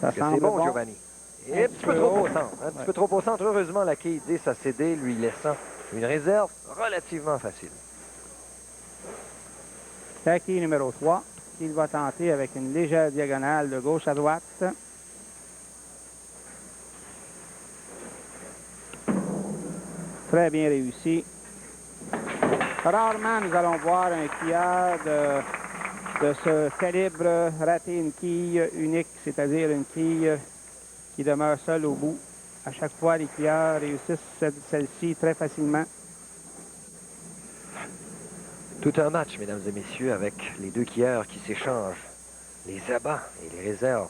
Ça semble bon, bon. Giovanni. Et un petit peu trop au centre. Un petit peu trop au centre. Heureusement, la quille 10 a cédé, lui laissant une réserve relativement facile. La quille numéro 3, qu'il va tenter avec une légère diagonale de gauche à droite. Très bien réussi. Rarement, nous allons voir un quilleur de ce calibre rater une quille unique, c'est-à-dire une quille qui demeure seule au bout. À chaque fois, les quilleurs réussissent celle-ci très facilement. Tout un match, mesdames et messieurs, avec les deux quilleurs qui s'échangent les abats et les réserves.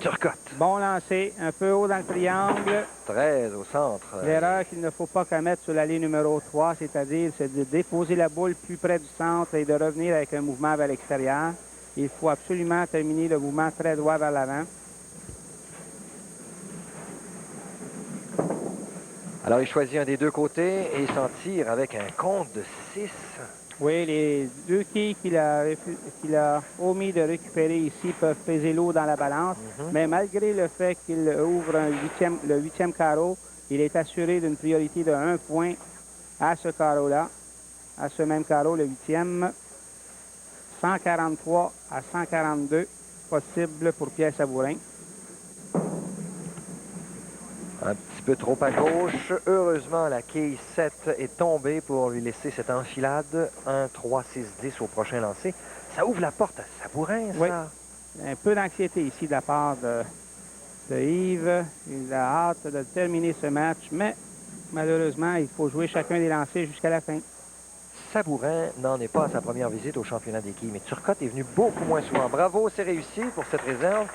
Turcotte. Bon lancer, un peu haut dans le triangle. 13 au centre. L'erreur qu'il ne faut pas commettre sur l'allée numéro 3, c'est-à-dire c'est de déposer la boule plus près du centre et de revenir avec un mouvement vers l'extérieur. Il faut absolument terminer le mouvement très droit vers l'avant. Alors, il choisit un des deux côtés et il s'en tire avec un compte de 6. Oui, les deux quilles qu'il a omis de récupérer ici peuvent peser lourd dans la balance, mais malgré le fait qu'il ouvre le huitième carreau, il est assuré d'une priorité de 1 point à ce carreau-là, à ce même carreau, le huitième. 143 à 142 possible pour Pierre Sabourin. Un petit peu trop à gauche. Heureusement, la quille 7 est tombée pour lui laisser cette enfilade. 1, 3, 6, 10 au prochain lancer. Ça ouvre la porte à Sabourin, ça. Oui. Un peu d'anxiété ici de la part de Yves. Il a hâte de terminer ce match, mais malheureusement, il faut jouer chacun des lancers jusqu'à la fin. Sabourin n'en est pas à sa première visite au championnat des quilles, mais Turcotte est venu beaucoup moins souvent. Bravo, c'est réussi pour cette réserve.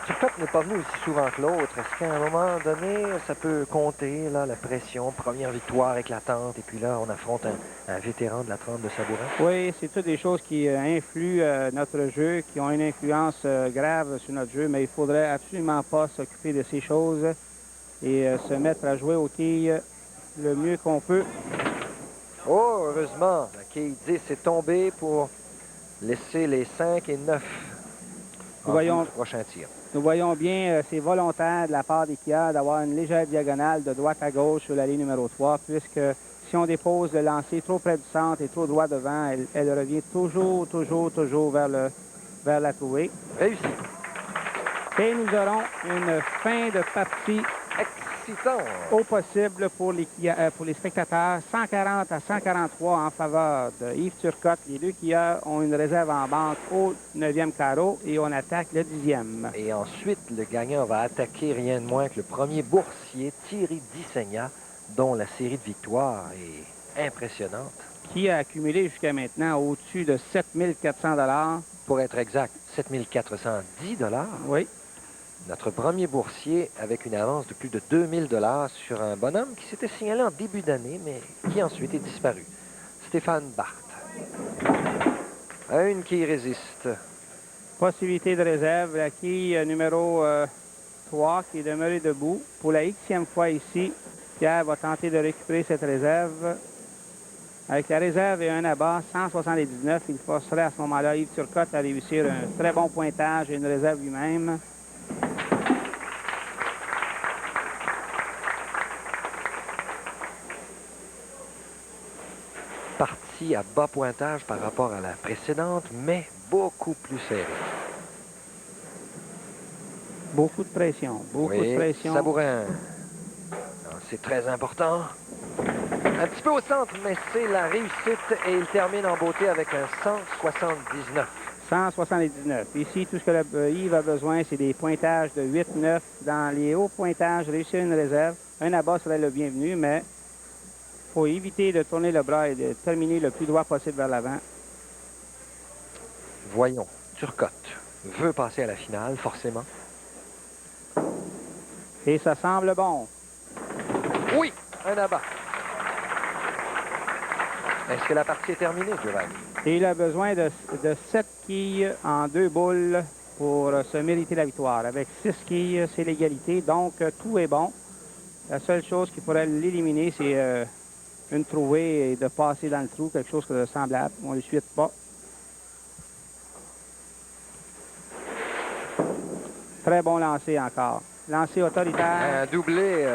Turcotte n'est pas venu aussi souvent que l'autre. Est-ce qu'à un moment donné, ça peut compter, là, la pression, première victoire éclatante, et puis là, on affronte un vétéran de la trempe de Sabourin? Oui, c'est toutes des choses qui influent notre jeu, qui ont une influence grave sur notre jeu, mais il ne faudrait absolument pas s'occuper de ces choses et se mettre à jouer aux quilles le mieux qu'on peut. Oh, heureusement, la quille 10 est tombée pour laisser les 5 et 9 en prochain tir. Nous voyons bien, c'est volontaire de la part des quilleurs d'avoir une légère diagonale de droite à gauche sur l'allée numéro 3, puisque si on dépose le lancer trop près du centre et trop droit devant, elle revient toujours vers la trouée. Réussi. Et nous aurons une fin de partie excitant au possible pour les spectateurs. 140 à 143 en faveur de Yves Turcotte. Les deux quilleurs ont une réserve en banque au 9e carreau et on attaque le 10e. Et ensuite, le gagnant va attaquer rien de moins que le premier boursier, Thierry Dissegna, dont la série de victoires est impressionnante. Qui a accumulé jusqu'à maintenant au-dessus de 7 400 $. Pour être exact, 7 410 $. Oui. Notre premier boursier avec une avance de plus de 2 000 $ sur un bonhomme qui s'était signalé en début d'année, mais qui ensuite est disparu. Stéphane Barthes. Une qui résiste. Possibilité de réserve. La quille numéro 3 qui est demeurée debout. Pour la Xème fois ici, Pierre va tenter de récupérer cette réserve. Avec la réserve et un abat, 179, il forcerait à ce moment-là Yves Turcotte à réussir un très bon pointage et une réserve lui-même. Partie à bas pointage par rapport à la précédente, mais beaucoup plus serrée. Beaucoup de pression, beaucoup de pression. Sabourin. C'est très important. Un petit peu au centre, mais c'est la réussite et il termine en beauté avec un 179. 179. Ici, tout ce que Yves a besoin, c'est des pointages de 8-9. Dans les hauts pointages, réussir une réserve. Un abat serait le bienvenu, mais il faut éviter de tourner le bras et de terminer le plus droit possible vers l'avant. Voyons, Turcotte veut passer à la finale, forcément. Et ça semble bon. Oui, un abat. Est-ce que la partie est terminée, Giovanni? Et il a besoin de 7 quilles en 2 boules pour se mériter la victoire. Avec 6 quilles, c'est l'égalité, donc tout est bon. La seule chose qui pourrait l'éliminer, c'est une trouée et de passer dans le trou, quelque chose de semblable. On ne le suit pas. Très bon lancer encore. Lancer autoritaire. Un doublé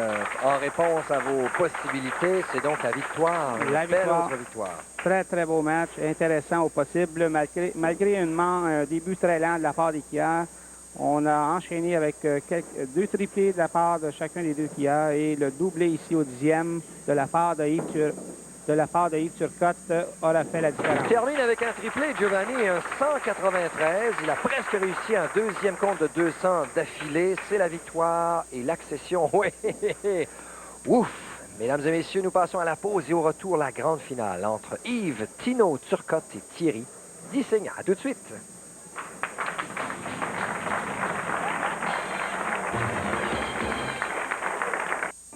en réponse à vos possibilités, c'est donc la victoire. Une La belle victoire. autre victoire. Très, très beau match. Intéressant au possible. Malgré un début très lent de la part des Kia, on a enchaîné avec deux triplés de la part de chacun des deux Kia et le doublé ici au 10e de la part de Yves Turcotte aura fait la différence. Il termine avec un triplé, Giovanni, un 193. Il a presque réussi un deuxième compte de 200 d'affilée. C'est la victoire et l'accession. Oui, ouf! Mesdames et messieurs, nous passons à la pause et au retour, la grande finale entre Yves, Tino, Turcotte et Thierry Dissegna. À tout de suite.